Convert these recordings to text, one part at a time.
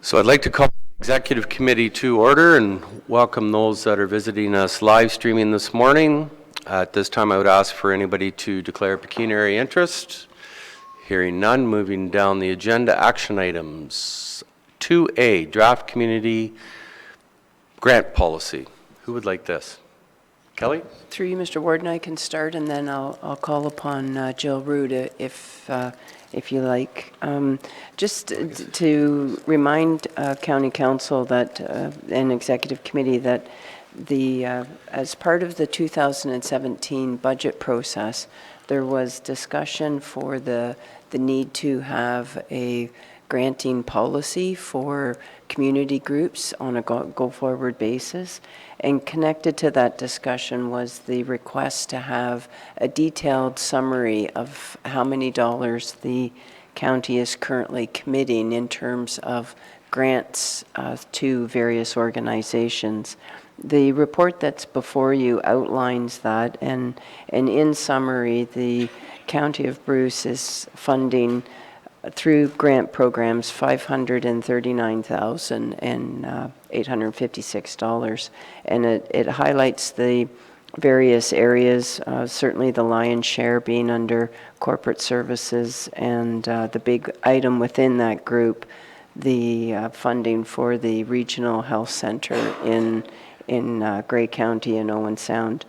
So I'd like to call the Executive Committee to order and welcome those that are visiting us live streaming this morning. At this time, I would ask for anybody to declare pecuniary interest. Hearing none, moving down the agenda, action items. 2A, draft community grant policy. Who would like this? Kelly? Through you, Mr. Warden, I can start, and then I'll call upon Jill Rood if you like. Just to remind County Council that and Executive Committee that as part of the 2017 budget process, there was discussion for the need to have a granting policy for community groups on a go-forward basis. And connected to that discussion was the request to have a detailed summary of how many dollars the county is currently committing in terms of grants to various organizations. The report that's before you outlines that, and in summary, the County of Bruce is funding through grant programs $539,856, and it highlights the various areas, certainly the lion's share being under corporate services, and the big item within that group, the funding for the regional health center in Grey County and Owen Sound.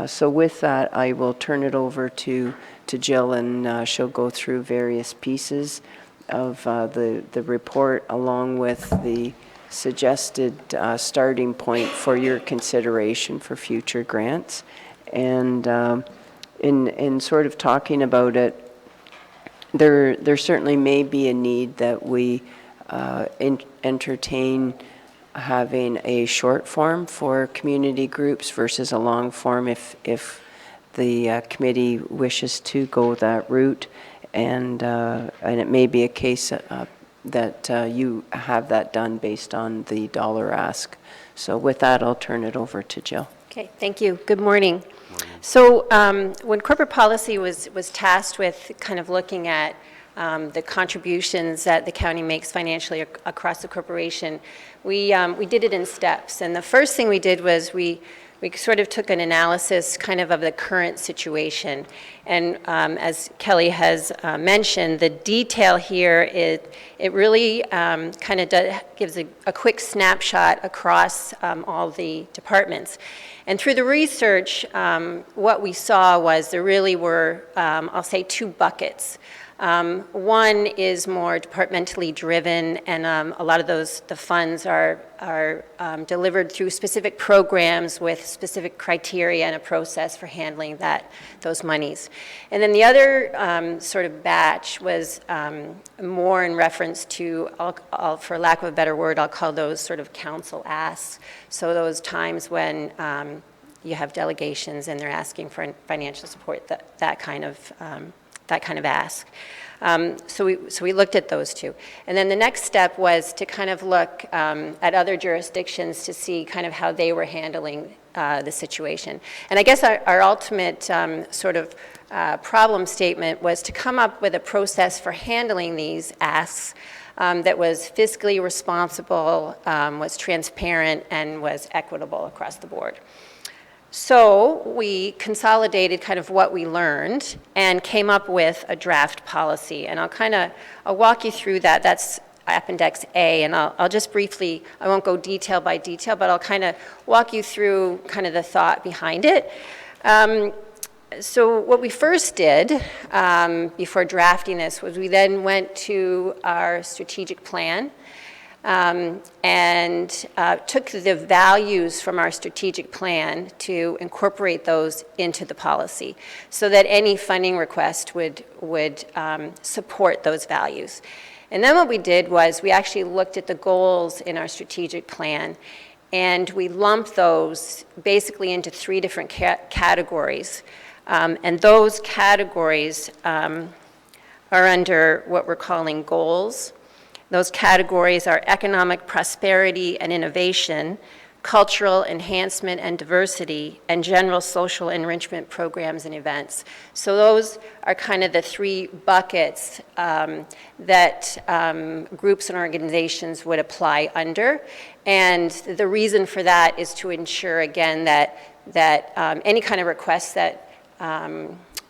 So with that, I will turn it over to Jill, and she'll go through various pieces of the report along with the suggested starting point for your consideration for future grants. And in sort of talking about it, there certainly may be a need that we entertain having a short form for community groups versus a long form if the committee wishes to go that route, and it may be a case that you have that done based on the dollar ask. So with that, I'll turn it over to Jill. Okay, thank you. Good morning. So when corporate policy was tasked with kind of looking at the contributions that the county makes financially across the corporation, we did it in steps. And the first thing we did was we sort of took an analysis kind of the current situation. And as Kelly has mentioned, the detail here, it really kind of gives a quick snapshot across all the departments. And through the research, what we saw was there really were, I'll say, two buckets. One is more departmentally driven, and a lot of the funds are delivered through specific programs with specific criteria and a process for handling those monies. And then the other sort of batch was more in reference to, for lack of a better word, I'll call those sort of council asks. So those times when you have delegations and they're asking for financial support, that kind of ask. So we looked at those two. And then the next step was to kind of look at other jurisdictions to see kind of how they were handling the situation. And I guess our ultimate sort of problem statement was to come up with a process for handling these asks that was fiscally responsible, was transparent, and was equitable across the board. So we consolidated kind of what we learned and came up with a draft policy. And I'll walk you through that. That's Appendix A, and I'll just briefly, I won't go detail by detail, but I'll kind of walk you through kind of the thought behind it. So what we first did before drafting this was we then went to our strategic plan and took the values from our strategic plan to incorporate those into the policy so that any funding request would support those values. And then what we did was we actually looked at the goals in our strategic plan, and we lumped those basically into three different categories. And those categories are under what we're calling goals. Those categories are economic prosperity and innovation, cultural enhancement and diversity, and general social enrichment programs and events. So those are kind of the three buckets that groups and organizations would apply under. And the reason for that is to ensure, again, that any kind of requests that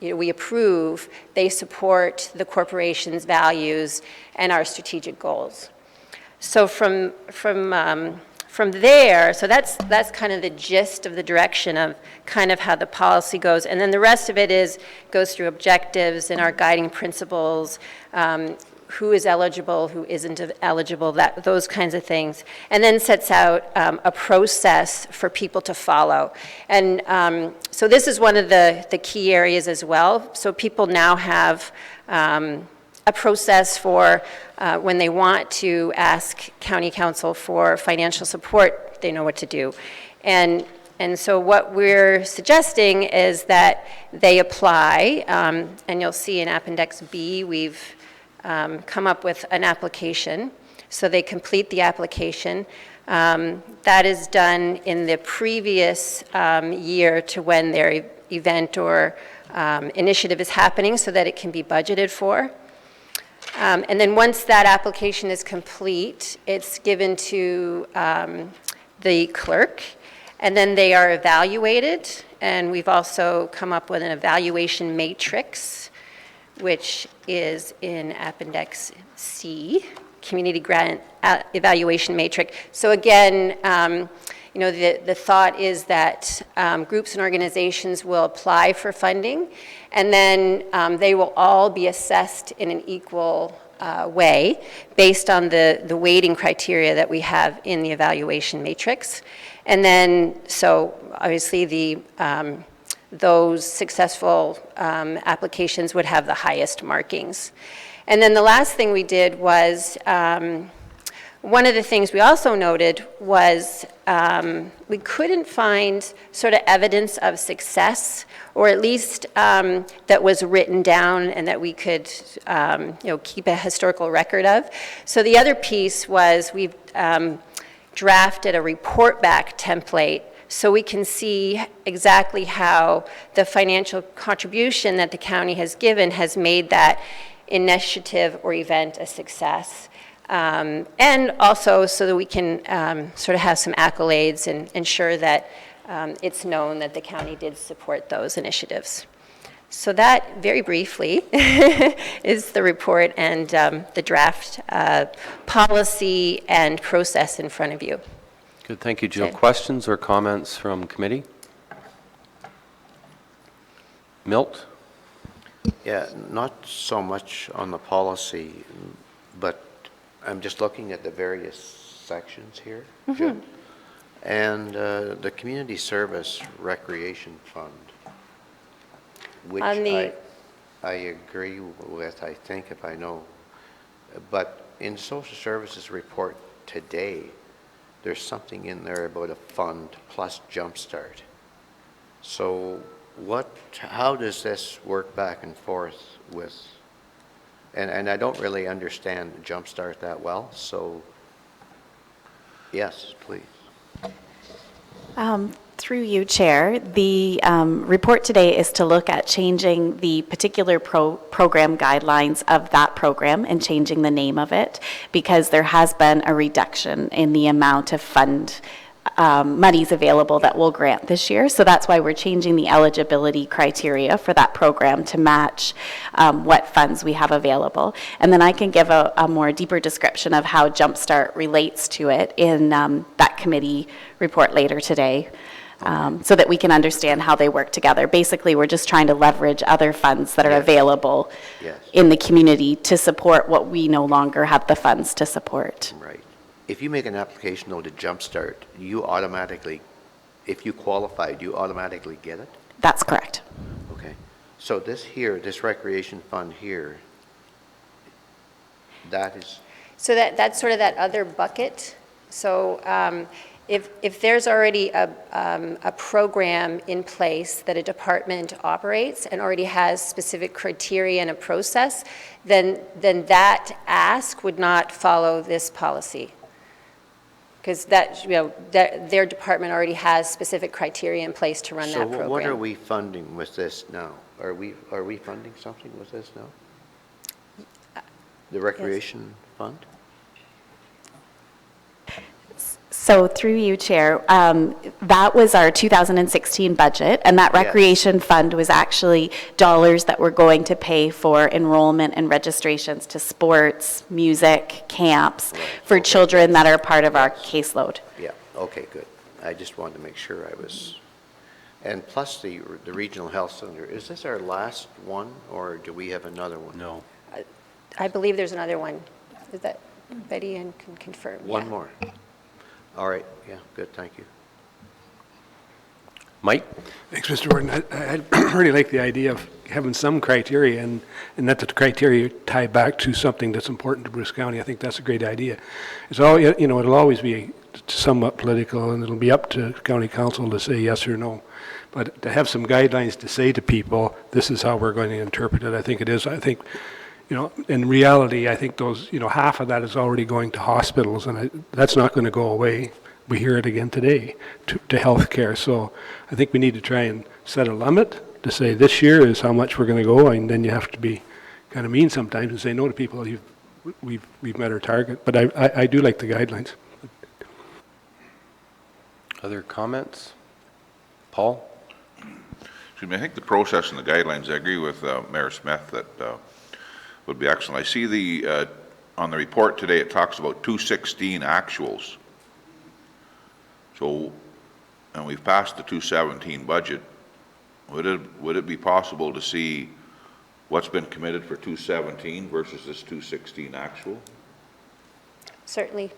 we approve, they support the corporation's values and our strategic goals. So from there, so that's kind of the gist of the direction of kind of how the policy goes. And then the rest of it goes through objectives and our guiding principles, who is eligible, who isn't eligible, those kinds of things. And then sets out a process for people to follow. And so this is one of the key areas as well. So people now have a process for when they want to ask county council for financial support, they know what to do. And so what we're suggesting is that they apply, and you'll see in Appendix B, we've come up with an application. So they complete the application. That is done in the previous year to when their event or initiative is happening so that it can be budgeted for. And then once that application is complete, it's given to the clerk, and then they are evaluated. And we've also come up with an evaluation matrix, which is in Appendix C, Community Grant Evaluation Matrix. So again, the thought is that groups and organizations will apply for funding, and then they will all be assessed in an equal way based on the weighting criteria that we have in the evaluation matrix. And then, so obviously those successful applications would have the highest markings. And then the last thing we did was, one of the things we also noted was we couldn't find sort of evidence of success, or at least that was written down and that we could keep a historical record of. So the other piece was we've drafted a report back template so we can see exactly how the financial contribution that the county has given has made that initiative or event a success. And also so that we can sort of have some accolades and ensure that it's known that the county did support those initiatives. So that, very briefly, is the report and the draft policy and process in front of you. Good, thank you, Jill. Okay. Questions or comments from committee? Milt? Yeah, not so much on the policy, but I'm just looking at the various sections here, Jill. And the Community Service Recreation Fund, which I agree with, I think, if I know. But in Social Services report today, there's something in there about a fund plus Jumpstart. So how does this work back and forth with, and I don't really understand Jumpstart that well, so yes, please. Through you, Chair, the report today is to look at changing the particular program guidelines of that program and changing the name of it, because there has been a reduction in the amount of fund monies available that we'll grant this year. So that's why we're changing the eligibility criteria for that program to match what funds we have available. And then I can give a more deeper description of how Jumpstart relates to it in that committee report later today. So that we can understand how they work together. Basically, we're just trying to leverage other funds that are available in the community to support what we no longer have the funds to support. Right. If you make an application, though, to Jumpstart, you automatically, if you qualify, do you automatically get it? That's correct. Okay. So this here, this recreation fund here, that is... So that's sort of that other bucket. So if there's already a program in place that a department operates and already has specific criteria and a process, then that ask would not follow this policy. Because that, their department already has specific criteria in place to run that program. So what are we funding with this now? Are we funding something with this now? The recreation fund? So through you, Chair, that was our 2016 budget, and that Yes. recreation fund was actually dollars that were going to pay for enrollment and registrations to sports, music, camps for Okay. children that are part of our caseload. Yeah, okay, good. I just wanted to make sure I was, and plus the Regional Health Center, is this our last one, or do we have another one? No. I believe there's another one. Is that Betty and can confirm? One Yeah. more. All right, yeah, good, thank you. Mike? Thanks, Mr. Warden. I really like the idea of having some criteria and that the criteria tie back to something that's important to Bruce County. I think that's a great idea. It's all, it'll always be somewhat political, and it'll be up to county council to say yes or no. But to have some guidelines to say to people, this is how we're going to interpret it, I think it is. I think, in reality, I think those, half of that is already going to hospitals, and that's not going to go away. We hear it again today, to healthcare. So I think we need to try and set a limit to say this year is how much we're going to go, and then you have to be kind of mean sometimes and say no to people. We've met our target, but I do like the guidelines. Other comments? Paul? Excuse me, I think the process and the guidelines, I agree with Mayor Smith that would be excellent. I see on the report today, it talks about 216 actuals. So, and we've passed the 217 budget. Would it be possible to see what's been committed for 217 versus this 216 actual? Certainly.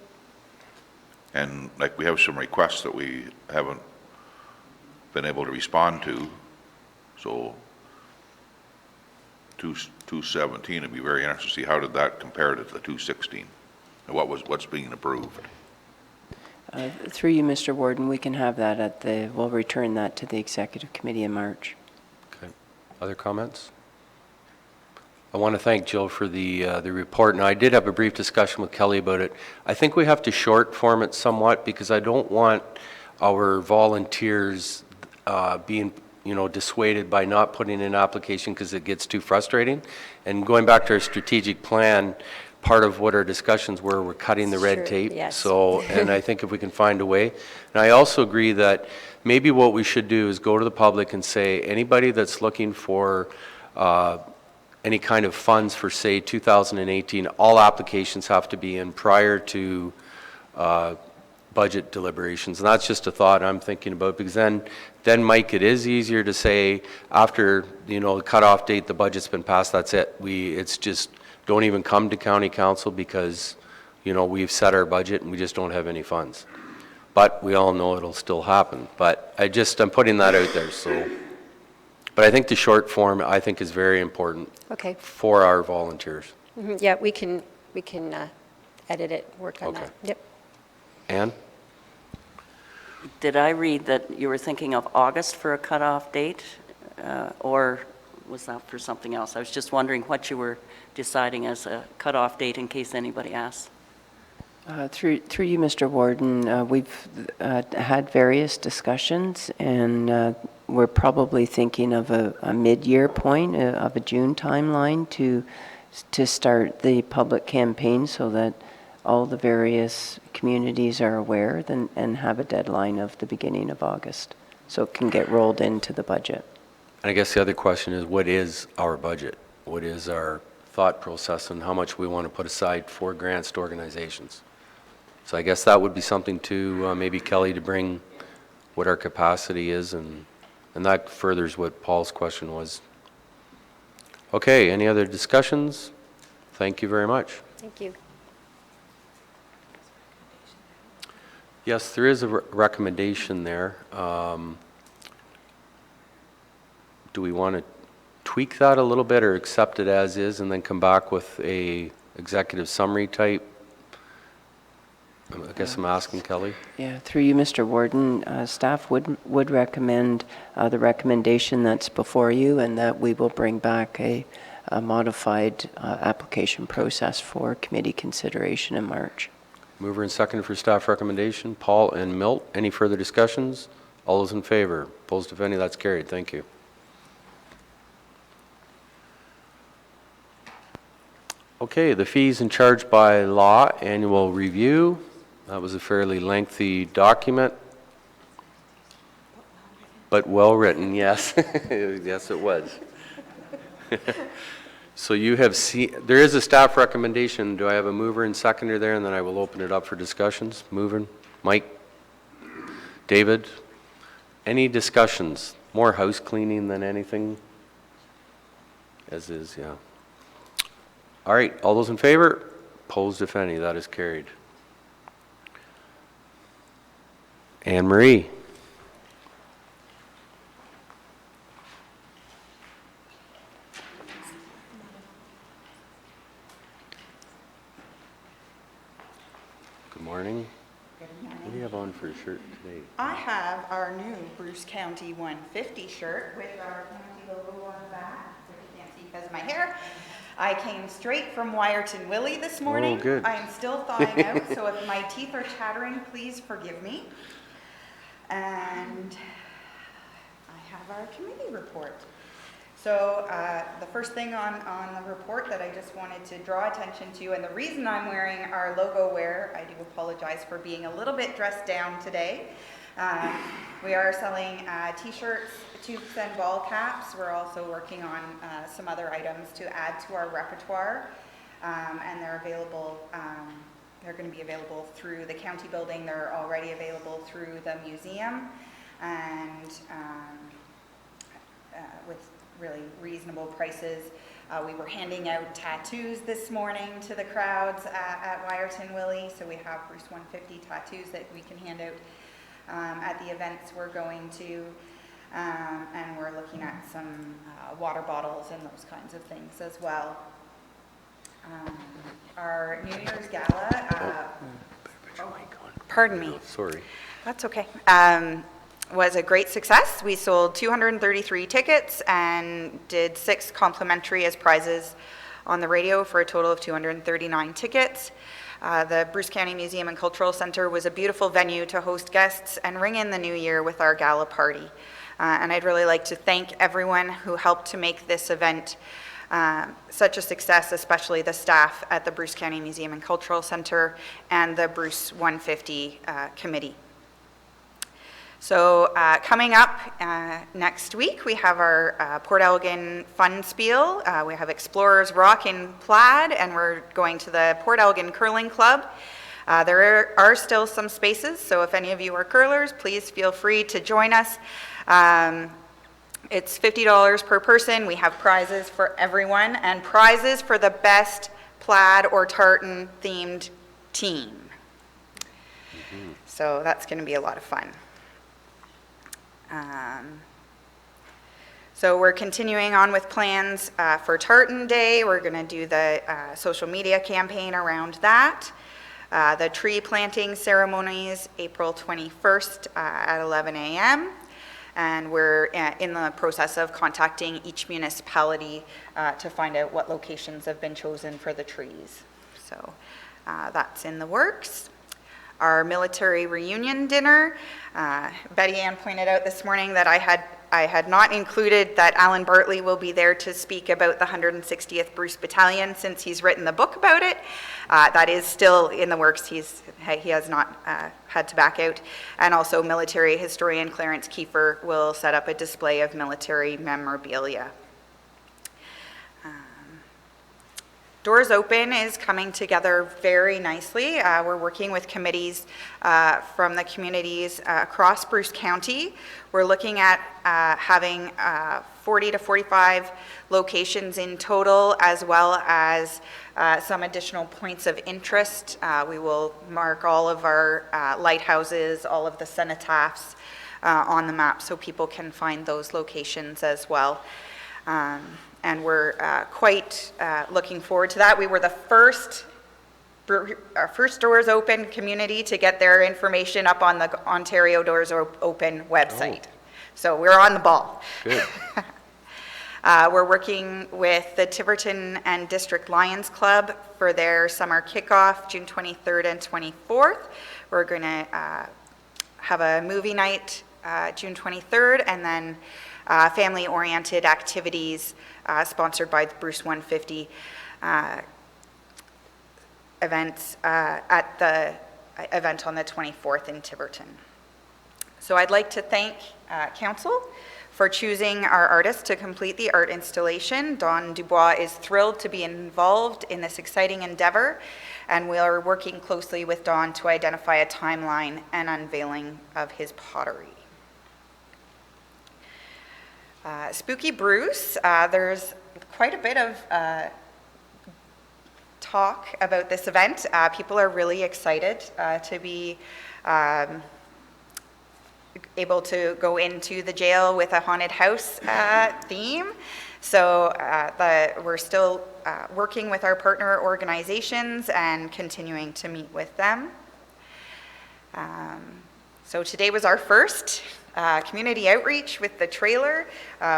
And like we have some requests that we haven't been able to respond to. So 217 would be very interesting to see how did that compare to the 216 and what's being approved. Through you, Mr. Warden, we can have that we'll return that to the Executive Committee in March. Okay. Other comments? I want to thank Jill for the report, and I did have a brief discussion with Kelly about it. I think we have to short form it somewhat because I don't want our volunteers being dissuaded by not putting in an application because it gets too frustrating. And going back to our strategic plan, part of what our discussions were cutting the red Sure, tape. yes. So, and I think if we can find a way. And I also agree that maybe what we should do is go to the public and say, anybody that's looking for any kind of funds for, say, 2018, all applications have to be in prior to budget deliberations. And that's just a thought I'm thinking about, because then Mike, it is easier to say after, the cutoff date, the budget's been passed, that's it. It's just, don't even come to county council because, we've set our budget and we just don't have any funds. But we all know it'll still happen. But I'm putting that out there, so. But I think the short form, I think, is very important. Okay. For our volunteers. Mhm. Yeah, we can edit it, work on Okay. that. Yep. Ann? Did I read that you were thinking of August for a cutoff date, or was that for something else? I was just wondering what you were deciding as a cutoff date in case anybody asks. Through you, Mr. Warden, we've had various discussions, and we're probably thinking of a mid-year point, of a June timeline to start the public campaign so that all the various communities are aware and have a deadline of the beginning of August, so it can get rolled into the budget. And I guess the other question is, what is our budget? What is our thought process and how much we want to put aside for grants to organizations? So I guess that would be something to maybe Kelly to bring what our capacity is, and that furthers what Paul's question was. Okay, any other discussions? Thank you very much. Thank you. Yes, there is a recommendation there. Do we want to tweak that a little bit or accept it as is and then come back with a executive summary type? I guess I'm asking Kelly. Yeah, through you, Mr. Warden, staff would recommend the recommendation that's before you, and that we will bring back a modified application process for committee consideration in March. Mover and second for staff recommendation, Paul and Milt. Any further discussions? All those in favor? Opposed, if any, that's carried. Thank you. Okay, the fees and charge by law annual review. That was a fairly lengthy document, but well-written, yes. Yes, it was. So you have seen, there is a staff recommendation. Do I have a mover and seconder there? And then I will open it up for discussions. Mover, Mike, David, any discussions? More house cleaning than anything? As is, yeah. All right, all those in favor? Opposed, if any, that is carried. Anne Marie. Good morning. What do you have on for a shirt today? I have our new Bruce County 150 shirt with our county logo on the back, so you can't see because of my hair. I came straight from Wyerton Willie this morning. Oh, good. I am still thawing out, so if my teeth are chattering, please forgive me. And I have our committee report. So the first thing on the report that I just wanted to draw attention to, and the reason I'm wearing our logo wear, I do apologize for being a little bit dressed down today. We are selling t-shirts, tubes and ball caps. We're also working on some other items to add to our repertoire, and they're available. They're going to be available through the county building. They're already available through the museum, and with really reasonable prices. We were handing out tattoos this morning to the crowds at Wyerton Willie, so we have Bruce 150 tattoos that we can hand out at the events we're going to, and we're looking at some water bottles and those kinds of things as well. Our New Year's Gala, pardon me. Sorry. That's okay. Was a great success. We sold 233 tickets and did 6 complimentary as prizes on the radio for a total of 239 tickets. The Bruce County Museum and Cultural Center was a beautiful venue to host guests and ring in the new year with our gala party. And I'd really like to thank everyone who helped to make this event such a success, especially the staff at the Bruce County Museum and Cultural Center and the Bruce 150 committee. So coming up next week, we have our Port Elgin Fun Spiel. We have Explorers Rock in Plaid, and we're going to the Port Elgin Curling Club. There are still some spaces, so if any of you are curlers, please feel free to join us. It's $50 per person. We have prizes for everyone, and prizes for the best plaid or tartan themed team. So that's going to be a lot of fun. So we're continuing on with plans for Tartan Day. We're going to do the social media campaign around that. The tree planting ceremonies, April 21st at 11 a.m. And we're in the process of contacting each municipality to find out what locations have been chosen for the trees. So that's in the works. Our military reunion dinner. Betty Ann pointed out this morning that I had not included that Alan Bartley will be there to speak about the 160th Bruce Battalion since he's written the book about it. That is still in the works. He has not had to back out. And also military historian Clarence Kiefer will set up a display of military memorabilia. Doors Open is coming together very nicely. We're working with committees from the communities across Bruce County. We're looking at having 40 to 45 locations in total, as well as some additional points of interest. We will mark all of our lighthouses, all of the cenotaphs on the map so people can find those locations as well. And we're quite looking forward to that. We were the first Doors Open community to get their information up on the Ontario Doors Open website. So we're on the ball. Good. We're working with the Tiverton and District Lions Club for their summer kickoff, June 23rd and 24th. We're going to have a movie night June 23rd, and then family-oriented activities sponsored by the Bruce 150 events at the event on the 24th in Tiverton. So I'd like to thank Council for choosing our artist to complete the art installation. Don Dubois is thrilled to be involved in this exciting endeavor, and we are working closely with Don to identify a timeline and unveiling of his pottery. Spooky Bruce, there's quite a bit of talk about this event. People are really excited to be able to go into the jail with a haunted house theme. So we're still working with our partner organizations and continuing to meet with them. So today was our first community outreach with the trailer.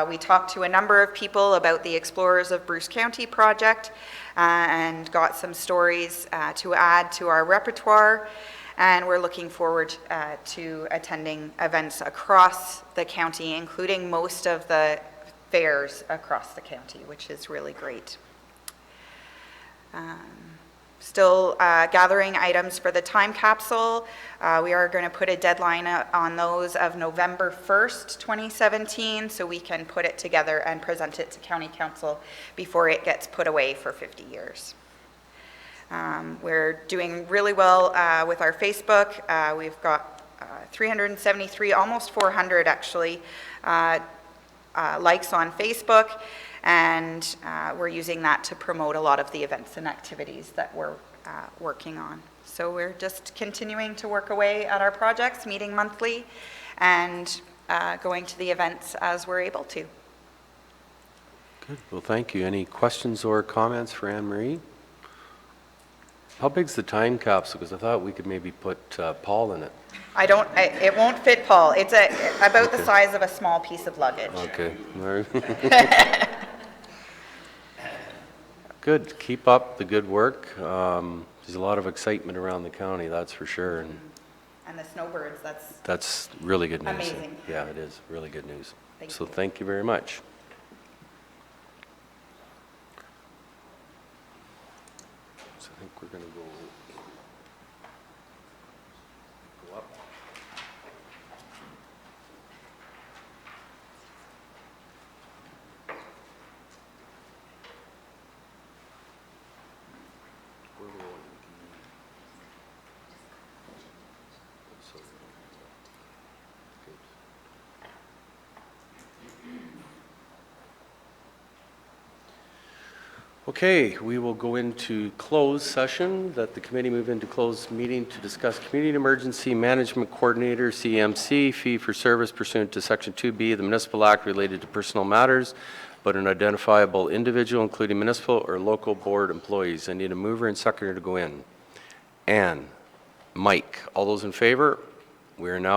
We talked to a number of people about the Explorers of Bruce County project and got some stories to add to our repertoire. And we're looking forward to attending events across the county, including most of the fairs across the county, which is really great. Still gathering items for the time capsule. We are going to put a deadline on those of November 1st, 2017, so we can put it together and present it to County Council before it gets put away for 50 years. We're doing really well with our Facebook. We've got 373, almost 400 actually, likes on Facebook, and we're using that to promote a lot of the events and activities that we're working on. So we're just continuing to work away at our projects, meeting monthly, and going to the events as we're able to. Good. Well, thank you. Any questions or comments for Anne Marie? How big's the time capsule? Because I thought we could maybe put Paul in it. It won't fit Paul. It's about the size of a small piece of luggage. Okay. Good. Keep up the good work. There's a lot of excitement around the county, that's for sure. And the snowbirds, that's really good news. Amazing. Yeah, it is really good news. Thank you. Thank you very much. So I think we're going to go up. Where we're going. So, good. Okay, we will go into closed session, that the committee move into closed meeting to discuss Community Emergency Management Coordinator, CMC, fee for service pursuant to Section 2B of the Municipal Act related to personal matters, but an identifiable individual, including municipal or local board employees. I need a mover and seconder to go in. Anne, Mike, all those in favor? We are now